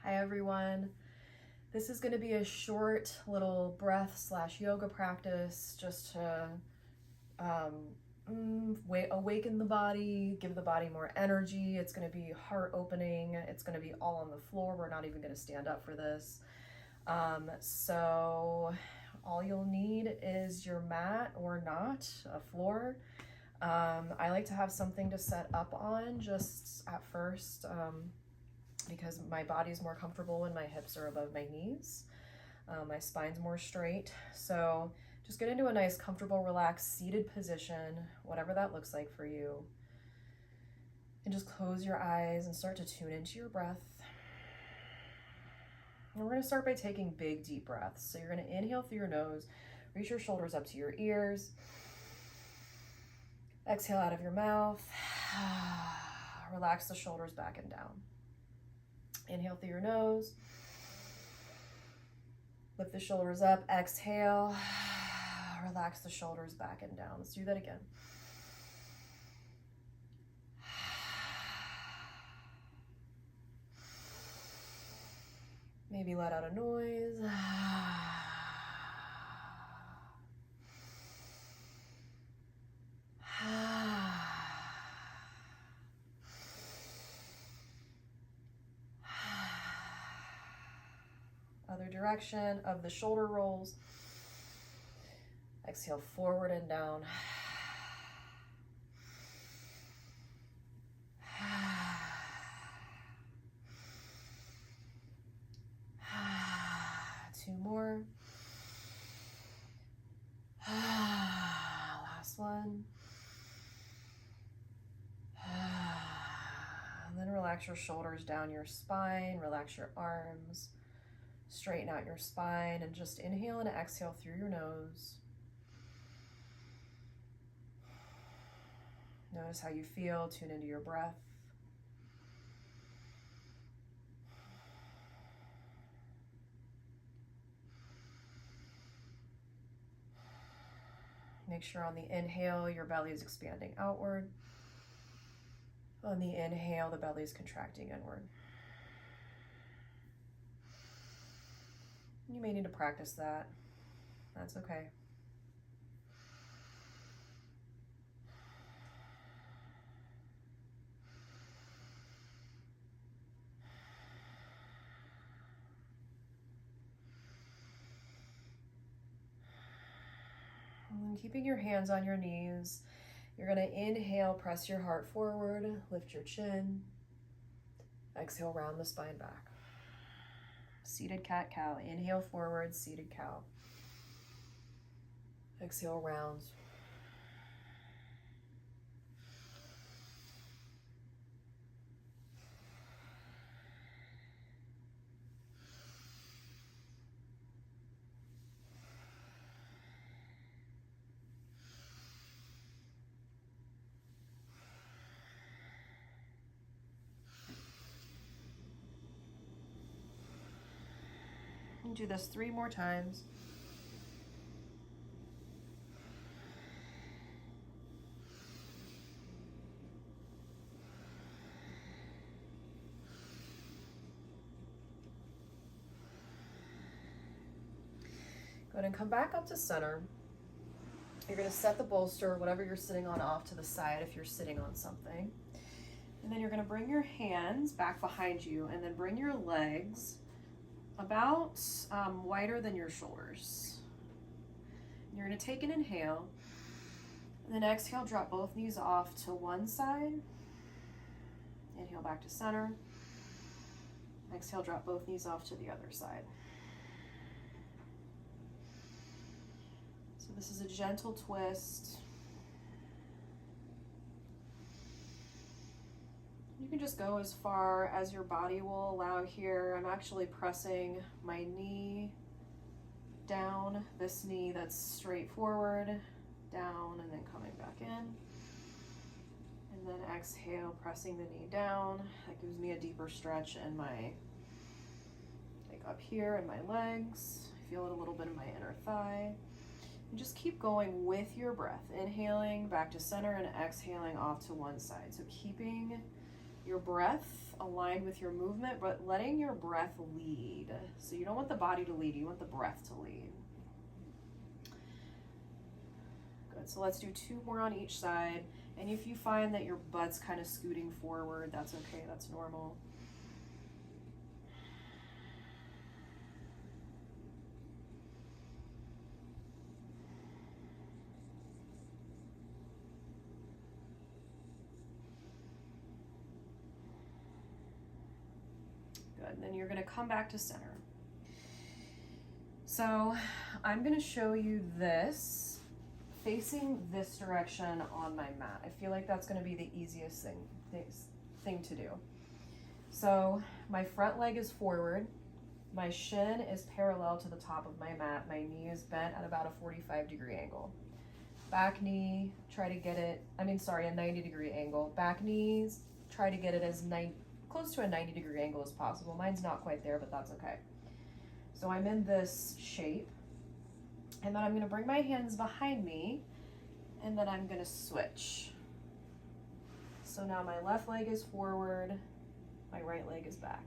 Hi everyone. This is going to be a short little breath / yoga practice just to awaken the body, give the body more energy. It's going to be heart opening. It's going to be all on the floor. We're not even going to stand up for this. So all you'll need is your mat or not, a floor. I like to have something to set up on just at first, because my body's more comfortable when my hips are above my knees. My spine's more straight. So just get into a nice, comfortable, relaxed, seated position, whatever that looks like for you. And just close your eyes and start to tune into your breath. And we're going to start by taking big, deep breaths. So you're going to inhale through your nose, reach your shoulders up to your ears. Exhale out of your mouth. Relax the shoulders back and down. Inhale through your nose. Lift the shoulders up. Exhale. Relax the shoulders back and down. Let's do that again. Maybe let out a noise. Other direction of the shoulder rolls. Exhale forward and down. Two more. Last one. And then relax your shoulders down your spine, relax your arms, straighten out your spine, and just inhale and exhale through your nose. Notice how you feel, tune into your breath. Make sure on the inhale, your belly is expanding outward. On the inhale, the belly is contracting inward. You may need to practice that. That's okay. And keeping your hands on your knees, you're going to inhale, press your heart forward, lift your chin. Exhale, round the spine back. Seated cat-cow. Inhale forward, seated cow. Exhale, rounds. And do this 3 more times. Go ahead and come back up to center. You're going to set the bolster, whatever you're sitting on, off to the side if you're sitting on something. And then you're going to bring your hands back behind you and then bring your legs about wider than your shoulders. And you're going to take an inhale, and then exhale, drop both knees off to one side. Inhale back to center. Exhale, drop both knees off to the other side. So this is a gentle twist. You can just go as far as your body will allow here. I'm actually pressing my knee down, this knee that's straight forward, down, and then coming back in. And then exhale, pressing the knee down. That gives me a deeper stretch in my, like up here in my legs. I feel it a little bit in my inner thigh. And just keep going with your breath. Inhaling back to center and exhaling off to one side. So keeping your breath aligned with your movement, but letting your breath lead. So you don't want the body to lead, you want the breath to lead. Good, so let's do 2 more on each side. And if you find that your butt's kind of scooting forward, that's okay, that's normal. Good, and then you're gonna come back to center. So I'm gonna show you this facing this direction on my mat. I feel like that's gonna be the easiest thing to do. So my front leg is forward, my shin is parallel to the top of my mat, my knee is bent at about a 45-degree angle. Back knee, try to get it, a 90-degree angle. Back knees, try to get it as close to a 90-degree angle as possible. Mine's not quite there, but that's okay. So I'm in this shape, and then I'm gonna bring my hands behind me, and then I'm gonna switch. So now my left leg is forward, my right leg is back.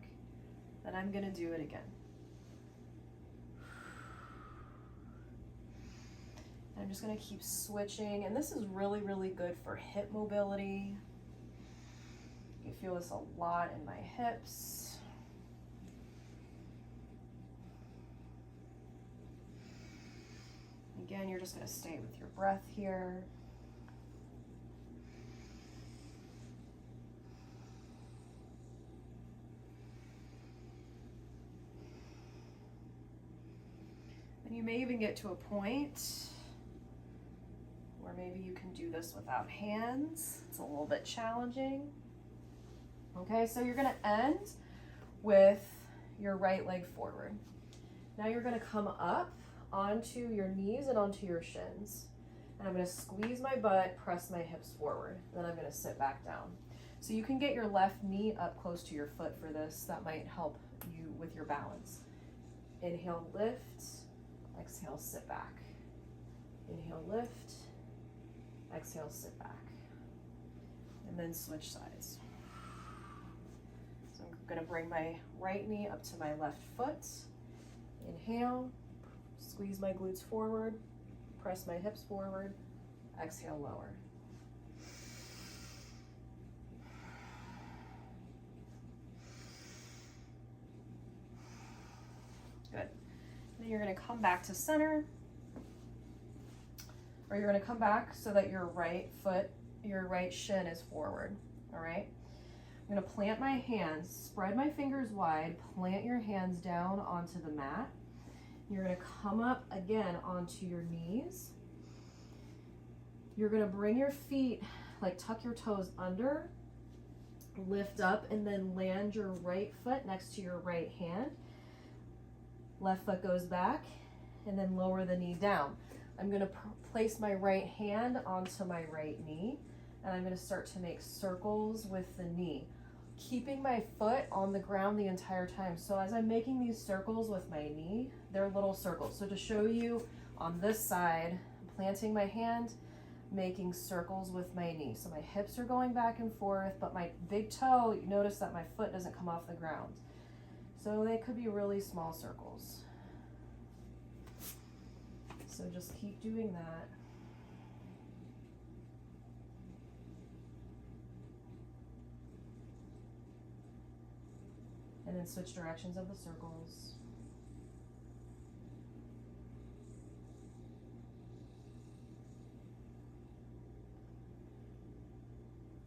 Then I'm gonna do it again. I'm just gonna keep switching, and this is really, really good for hip mobility. You feel this a lot in my hips. Again, you're just gonna stay with your breath here. And you may even get to a point where maybe you can do this without hands. It's a little bit challenging. Okay, so you're gonna end with your right leg forward. Now you're gonna come up onto your knees and onto your shins. And I'm gonna squeeze my butt, press my hips forward. Then I'm gonna sit back down. So you can get your left knee up close to your foot for this. That might help you with your balance. Inhale, lift. Exhale, sit back. Inhale, lift. Exhale, sit back. And then switch sides. So I'm gonna bring my right knee up to my left foot. Inhale, squeeze my glutes forward, press my hips forward, exhale, lower. Good. Then you're gonna come back to center, or you're gonna come back so that your right shin is forward, all right? I'm gonna plant my hands, spread my fingers wide, plant your hands down onto the mat. You're gonna come up again onto your knees. You're gonna bring your feet, like tuck your toes under, lift up, and then land your right foot next to your right hand. Left foot goes back, and then lower the knee down. I'm gonna place my right hand onto my right knee, and I'm gonna start to make circles with the knee, keeping my foot on the ground the entire time. So as I'm making these circles with my knee, they're little circles. So to show you on this side, I'm planting my hand, making circles with my knee. So my hips are going back and forth, but my big toe, you notice that my foot doesn't come off the ground. So they could be really small circles. So just keep doing that. And then switch directions of the circles.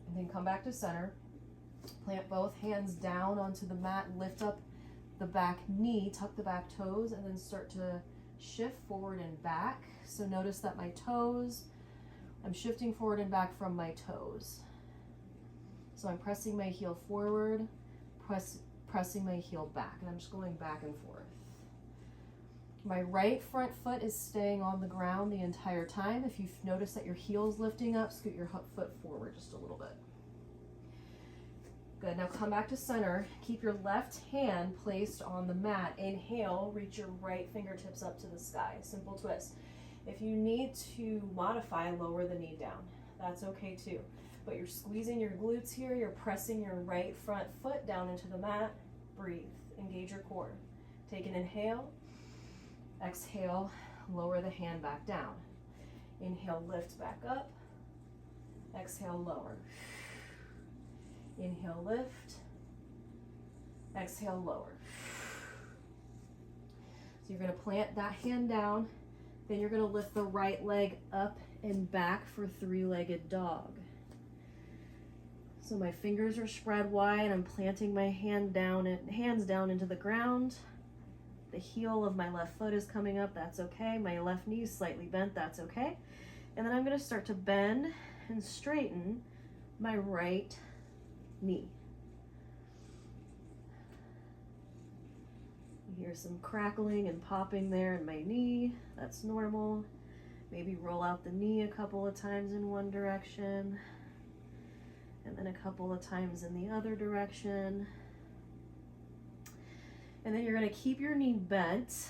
And then come back to center. Plant both hands down onto the mat, lift up the back knee, tuck the back toes, and then start to shift forward and back. So notice that my toes, I'm shifting forward and back from my toes. So I'm pressing my heel forward, pressing my heel back, and I'm just going back and forth. My right front foot is staying on the ground the entire time. If you notice that your heel's lifting up, scoot your foot forward just a little bit. Good, now come back to center. Keep your left hand placed on the mat. Inhale, reach your right fingertips up to the sky. Simple twist. If you need to modify, lower the knee down. That's okay too. but you're squeezing your glutes here. You're pressing your right front foot down into the mat. Breathe. Engage your core. Take an inhale. Exhale. Lower the hand back down. Inhale, lift back up. Exhale, lower. Inhale, lift. Exhale, lower. So you're going to plant that hand down. Then you're going to lift the right leg up and back for three-legged dog. So my fingers are spread wide. I'm planting my hands down into the ground. The heel of my left foot is coming up. That's okay. My left knee is slightly bent. That's okay. And then I'm going to start to bend and straighten my right knee. You hear some crackling and popping there in my knee. That's normal. Maybe roll out the knee a couple of times in one direction, and then a couple of times in the other direction. And then you're going to keep your knee bent.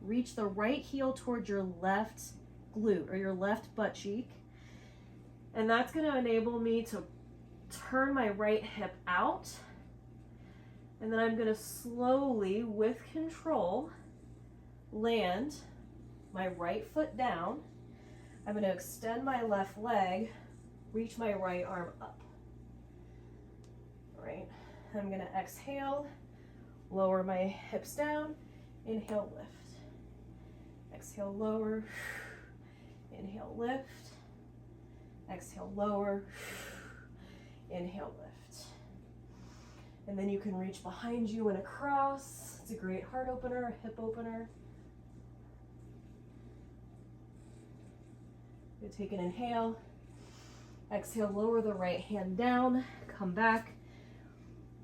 Reach the right heel towards your left glute or your left butt cheek. And that's going to enable me to turn my right hip out. And then I'm going to slowly, with control, land my right foot down. I'm going to extend my left leg, reach my right arm up. All right. I'm going to exhale, lower my hips down, inhale, lift. Exhale, lower, inhale, lift. Exhale, lower, inhale, lift. And then you can reach behind you and across. It's a great heart opener, hip opener. You take an inhale. Exhale, lower the right hand down, come back,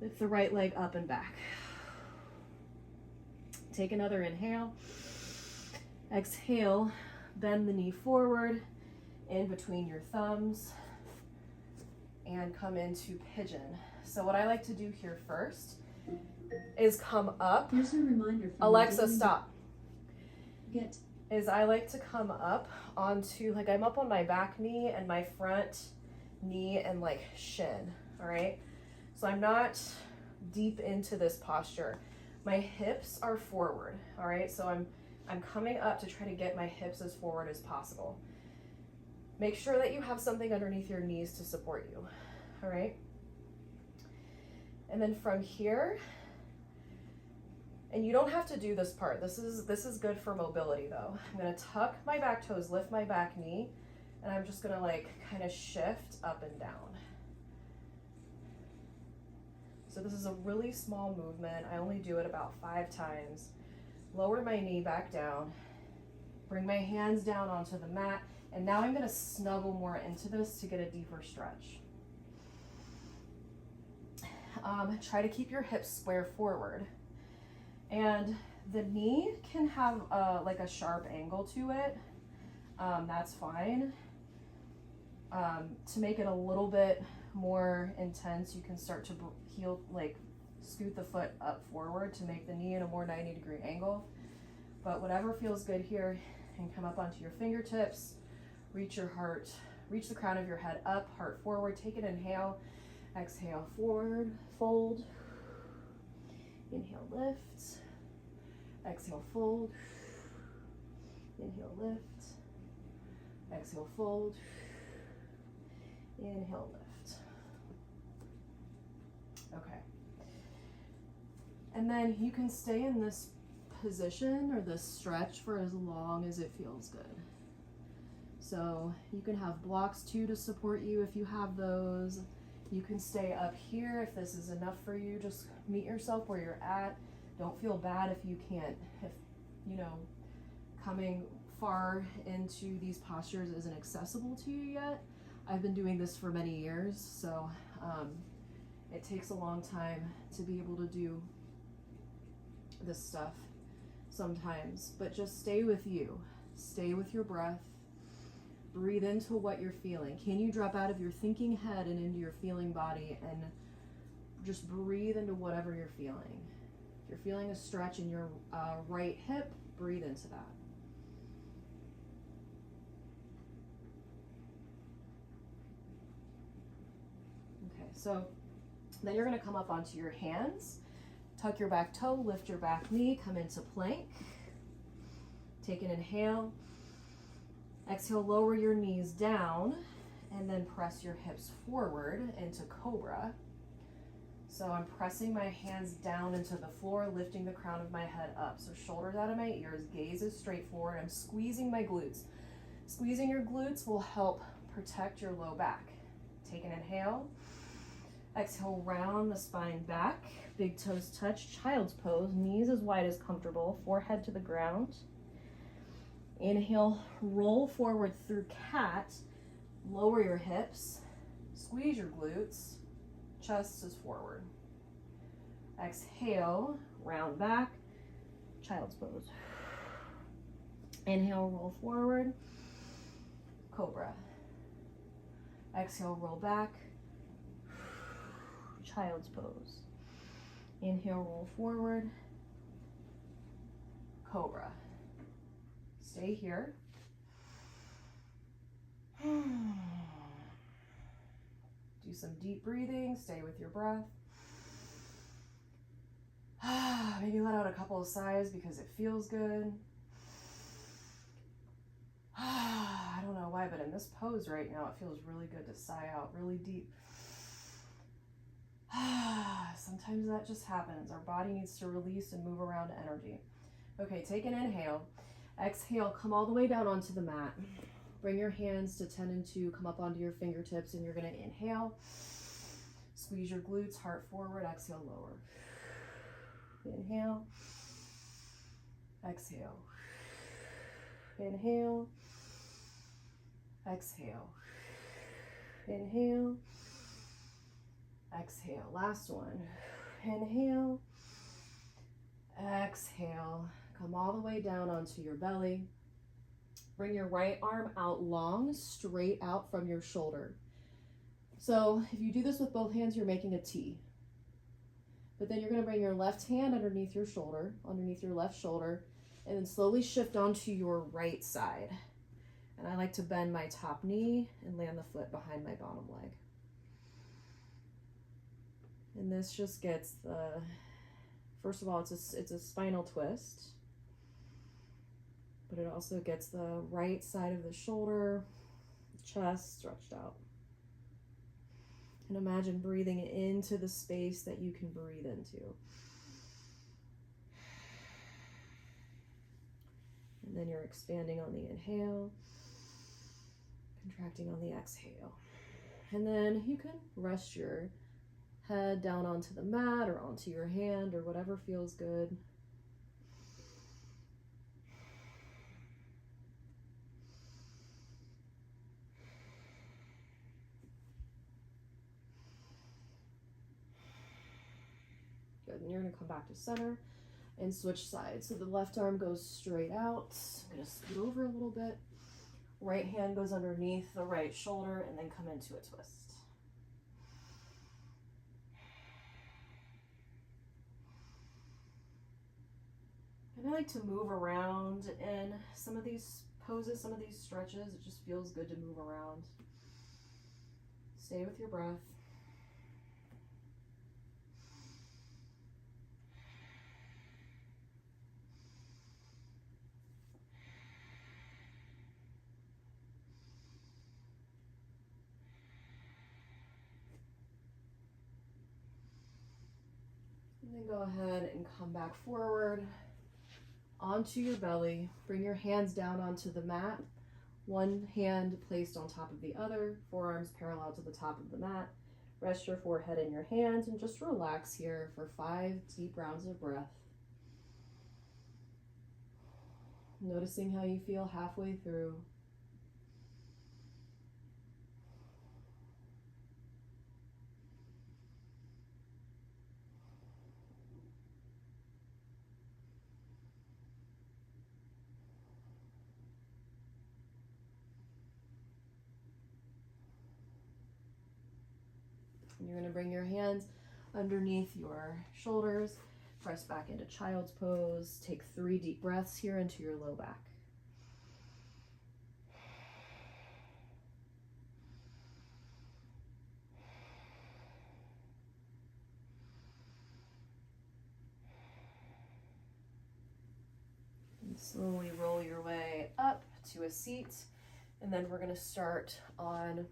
lift the right leg up and back. Take another inhale. Exhale, bend the knee forward, in between your thumbs, and come into pigeon. So what I like to do here first is come up. Here's a reminder from Alexa, stop. Get. Is I like to come up onto, like I'm up on my back knee and my front knee and like shin, all right? So I'm not deep into this posture. My hips are forward, all right? So I'm coming up to try to get my hips as forward as possible. Make sure that you have something underneath your knees to support you, all right? And then from here, and you don't have to do this part. This is good for mobility though. I'm gonna tuck my back toes, lift my back knee, and I'm just gonna like kind of shift up and down. So this is a really small movement. I only do it about 5 times. Lower my knee back down, bring my hands down onto the mat, and now I'm gonna snuggle more into this to get a deeper stretch. Try to keep your hips square forward. And the knee can have like a sharp angle to it. That's fine. To make it a little bit more intense, you can start to scoot the foot up forward to make the knee in a more 90-degree angle. But whatever feels good here, and come up onto your fingertips, reach the crown of your head up, heart forward, take an inhale, exhale, forward, fold, inhale, lift, exhale, fold, inhale, lift, exhale, fold, inhale, lift. Okay. And then you can stay in this position or this stretch for as long as it feels good. So you can have blocks too to support you if you have those. You can stay up here if this is enough for you. Just meet yourself where you're at. Don't feel bad if you can't, if coming far into these postures isn't accessible to you yet. I've been doing this for many years, so it takes a long time to be able to do this stuff sometimes, but just stay with you. Stay with your breath. Breathe into what you're feeling. Can you drop out of your thinking head and into your feeling body and just breathe into whatever you're feeling? If you're feeling a stretch in your right hip, breathe into that. So then you're gonna come up onto your hands, tuck your back toe, lift your back knee, come into plank. Take an inhale. Exhale, lower your knees down, and then press your hips forward into cobra. So I'm pressing my hands down into the floor, lifting the crown of my head up. So shoulders out of my ears, gaze is straight forward. I'm squeezing my glutes. Squeezing your glutes will help protect your low back. Take an inhale. Exhale, round the spine back. Big toes touch, child's pose. Knees as wide as comfortable, forehead to the ground. Inhale, roll forward through cat. Lower your hips, squeeze your glutes, chest is forward. Exhale, round back, child's pose. Inhale, roll forward, cobra. Exhale, roll back, child's pose. Inhale, roll forward, cobra. Stay here. Do some deep breathing, stay with your breath. Maybe let out a couple of sighs because it feels good. I don't know why, but in this pose right now, it feels really good to sigh out really deep. Sometimes that just happens. Our body needs to release and move around energy. Okay, take an inhale. Exhale, come all the way down onto the mat. Bring your hands to 10 and 2, come up onto your fingertips, and you're gonna inhale. Squeeze your glutes, heart forward, exhale, lower. Inhale. Exhale. Inhale. Exhale. Inhale. Exhale. Last one. Inhale. Exhale. Come all the way down onto your belly. Bring your right arm out long, straight out from your shoulder. So if you do this with both hands, you're making a T. But then you're going to bring your left hand underneath your shoulder, underneath your left shoulder, and then slowly shift onto your right side. And I like to bend my top knee and land the foot behind my bottom leg. And this just gets the, first of all, it's a spinal twist. But it also gets the right side of the shoulder, chest stretched out. And imagine breathing into the space that you can breathe into. And then you're expanding on the inhale, contracting on the exhale. And then you can rest your head down onto the mat or onto your hand or whatever feels good. Good, and you're gonna come back to center and switch sides. So the left arm goes straight out. I'm gonna scoot over a little bit. Right hand goes underneath the right shoulder and then come into a twist. And I like to move around in some of these poses, some of these stretches. It just feels good to move around. Stay with your breath. And then go ahead and come back forward onto your belly. Bring your hands down onto the mat. One hand placed on top of the other, forearms parallel to the top of the mat. Rest your forehead in your hands and just relax here for 5 deep rounds of breath. Noticing how you feel halfway through. And you're going to bring your hands underneath your shoulders, press back into child's pose. Take 3 deep breaths here into your low back. Slowly roll your way up to a seat, and then we're going to start on,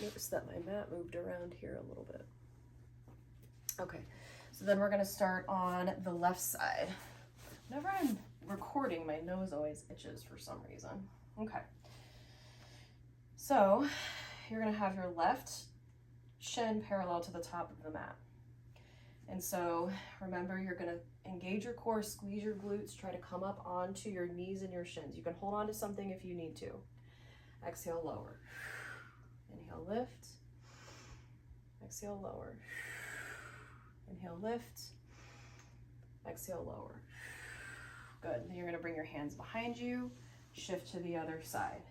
notice that my mat moved around here a little bit. Okay, so then we're going to start on the left side. Whenever I'm recording, my nose always itches for some reason. Okay, so you're going to have your left shin parallel to the top of the mat. And so remember, you're going to engage your core, squeeze your glutes, try to come up onto your knees and your shins. You can hold on to something if you need to. Exhale, lower. Inhale, lift. Exhale, lower. Inhale, lift. Exhale, lower. Good. Then you're going to bring your hands behind you, shift to the other side.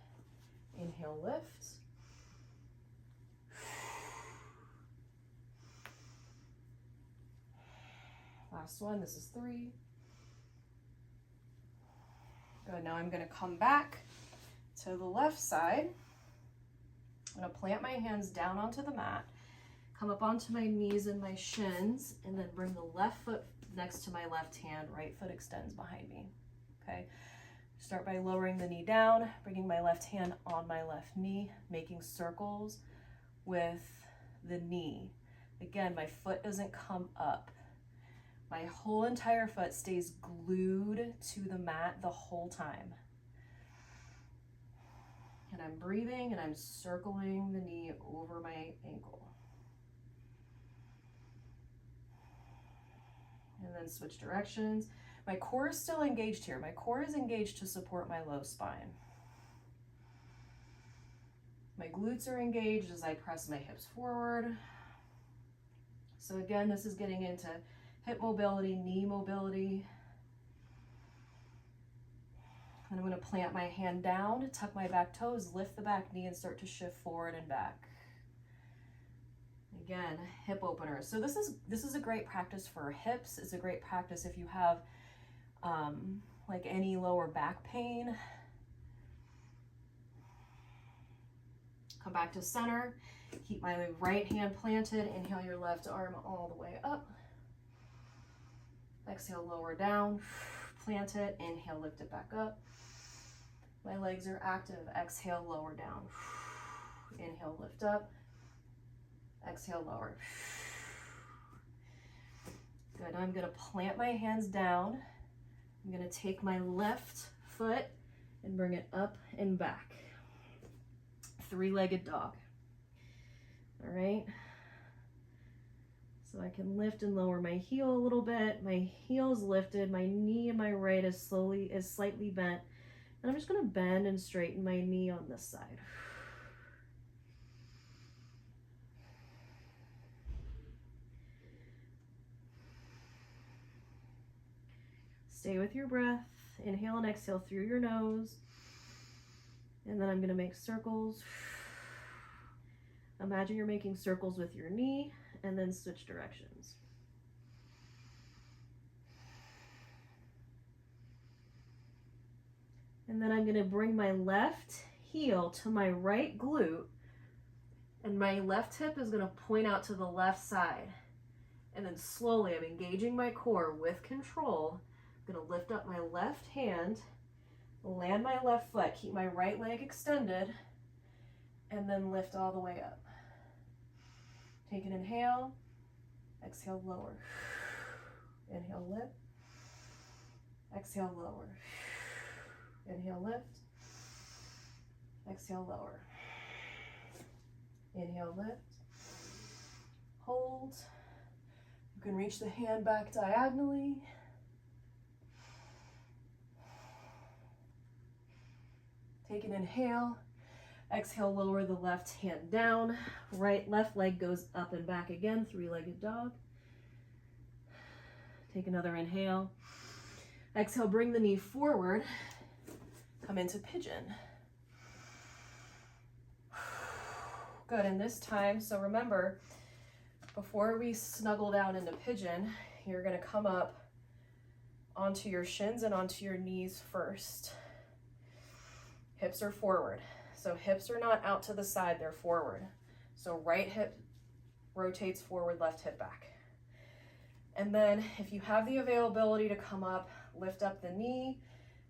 Inhale, lift. Last one, this is 3. Good, now I'm gonna come back to the left side. I'm gonna plant my hands down onto the mat, come up onto my knees and my shins, and then bring the left foot next to my left hand, right foot extends behind me, okay? Start by lowering the knee down, bringing my left hand on my left knee, making circles with the knee. Again, my foot doesn't come up. My whole entire foot stays glued to the mat the whole time. And I'm breathing and I'm circling the knee over my ankle. And then switch directions. My core is still engaged here. My core is engaged to support my low spine. My glutes are engaged as I press my hips forward. So again, this is getting into hip mobility, knee mobility. And I'm going to plant my hand down, tuck my back toes, lift the back knee, and start to shift forward and back. Again, hip opener. So this is a great practice for hips. It's a great practice if you have like any lower back pain. Come back to center. Keep my right hand planted. Inhale your left arm all the way up. Exhale, lower down, plant it, inhale, lift it back up. My legs are active, exhale, lower down. Inhale, lift up, exhale, lower. Good, I'm gonna plant my hands down. I'm gonna take my left foot and bring it up and back. 3-legged dog, all right? So I can lift and lower my heel a little bit. My heel's lifted, my knee in my right is slightly bent. And I'm just gonna bend and straighten my knee on this side. Stay with your breath. Inhale and exhale through your nose. And then I'm gonna make circles. Imagine you're making circles with your knee, and then switch directions. And then I'm going to bring my left heel to my right glute, and my left hip is going to point out to the left side. And then slowly I'm engaging my core with control. I'm going to lift up my left hand, land my left foot, keep my right leg extended, and then lift all the way up. Take an inhale, exhale, lower. Inhale, lift. Exhale, lower. Inhale, lift. Exhale, lower. Inhale, lift. Hold. You can reach the hand back diagonally. Take an inhale. Exhale, lower the left hand down. Left leg goes up and back again, 3-legged dog. Take another inhale. Exhale, bring the knee forward. Come into pigeon. Good, and this time, so remember, before we snuggle down into pigeon, you're gonna come up onto your shins and onto your knees first. Hips are forward. So hips are not out to the side, they're forward. So right hip rotates forward, left hip back. And then if you have the availability to come up, lift up the knee,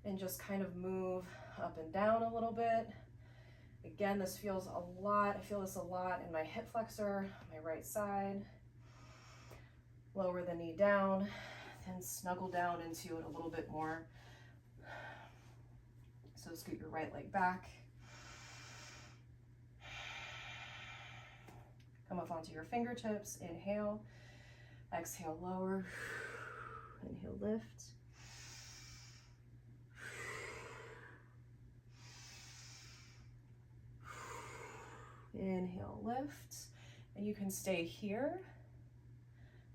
and just kind of move up and down a little bit. Again, this feels a lot, I feel this a lot in my hip flexor, my right side. Lower the knee down, then snuggle down into it a little bit more. So scoot your right leg back. Come up onto your fingertips, inhale, exhale, lower, inhale, lift. Inhale, lift, and you can stay here.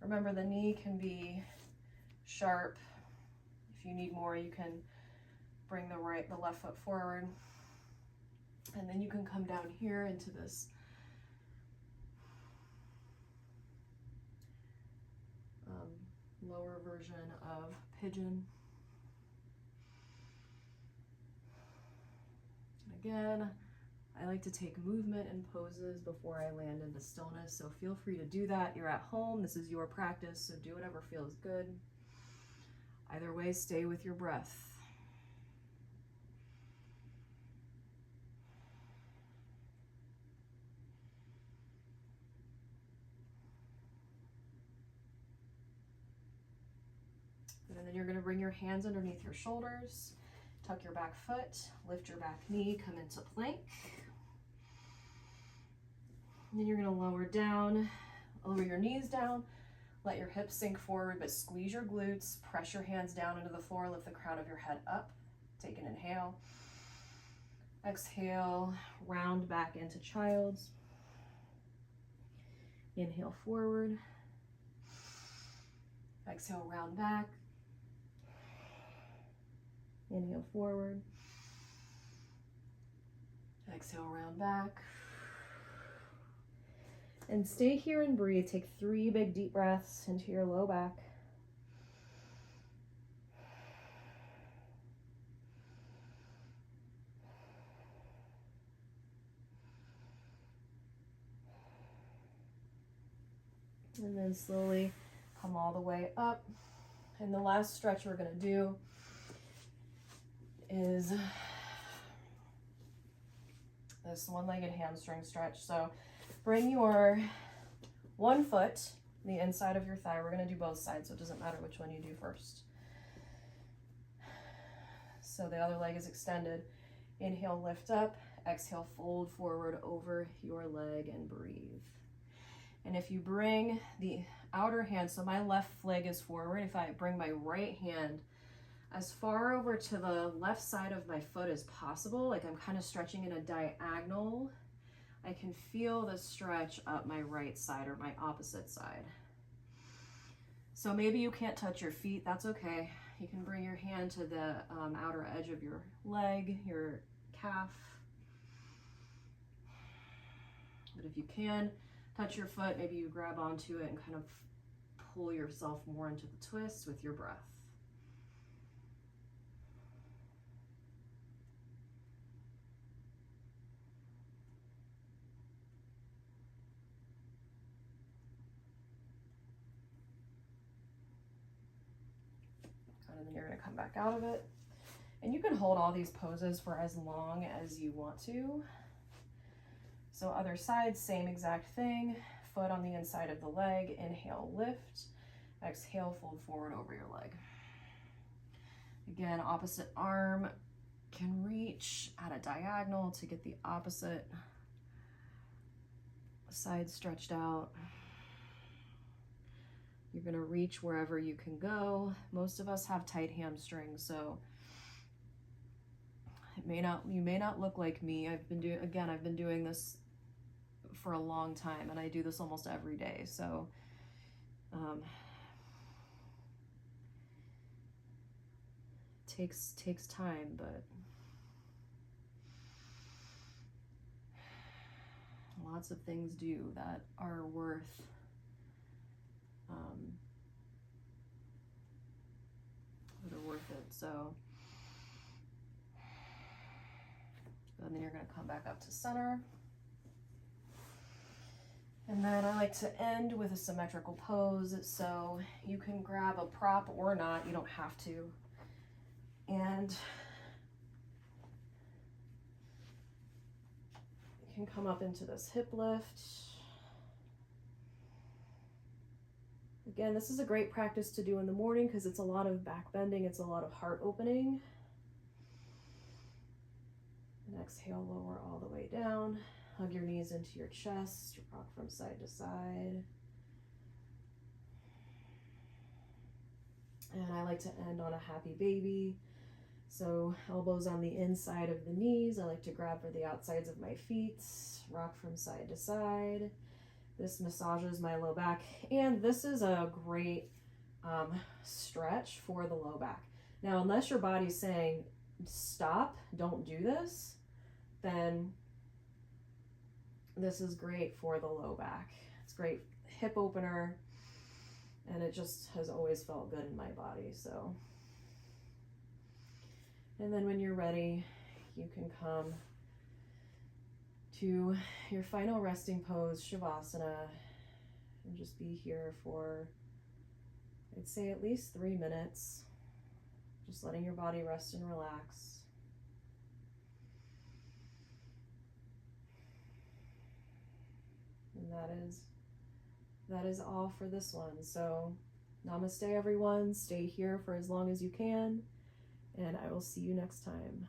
Remember, the knee can be sharp. If you need more, you can bring the left foot forward, and then you can come down here into this lower version of pigeon. Again, I like to take movement and poses before I land into stillness, so feel free to do that. You're at home, this is your practice, so do whatever feels good. Either way, stay with your breath. And then you're going to bring your hands underneath your shoulders, tuck your back foot, lift your back knee, come into plank. And then you're going to lower your knees down, let your hips sink forward, but squeeze your glutes, press your hands down into the floor, lift the crown of your head up. Take an inhale. Exhale, round back into child's. Inhale forward. Exhale, round back. Inhale forward. Exhale, round back. And stay here and breathe. Take 3 big deep breaths into your low back. And then slowly come all the way up. And the last stretch we're going to do is this one-legged hamstring stretch. So bring your one foot, the inside of your thigh. We're going to do both sides, so it doesn't matter which one you do first. So the other leg is extended. Inhale, lift up. Exhale, fold forward over your leg and breathe. And if you bring the outer hand, so my left leg is forward, if I bring my right hand as far over to the left side of my foot as possible, like I'm kind of stretching in a diagonal, I can feel the stretch up my right side or my opposite side. So maybe you can't touch your feet, that's okay. You can bring your hand to the outer edge of your leg, your calf. But if you can touch your foot, maybe you grab onto it and kind of pull yourself more into the twist with your breath. And then you're going to come back out of it. And you can hold all these poses for as long as you want to. So other side, same exact thing. Foot on the inside of the leg. Inhale, lift. Exhale, fold forward over your leg. Again, opposite arm can reach at a diagonal to get the opposite side stretched out. You're going to reach wherever you can go. Most of us have tight hamstrings, so you may not look like me. I've been doing this for a long time, and I do this almost every day. So takes time, but lots of things do that are worth it. So and then you're going to come back up to center. And then I like to end with a symmetrical pose. So you can grab a prop or not, you don't have to. And you can come up into this hip lift. Again, this is a great practice to do in the morning because it's a lot of back bending, it's a lot of heart opening. And exhale, lower all the way down. Hug your knees into your chest, rock from side to side. And I like to end on a happy baby. So elbows on the inside of the knees. I like to grab for the outsides of my feet, rock from side to side. This massages my low back, and this is a great stretch for the low back. Now, unless your body's saying, stop, don't do this, then this is great for the low back. It's great hip opener, and it just has always felt good in my body. So, and then when you're ready, you can come to your final resting pose, Shavasana, and just be here for, I'd say, at least 3 minutes, just letting your body rest and relax. And that is all for this one. So namaste, everyone. Stay here for as long as you can, and I will see you next time.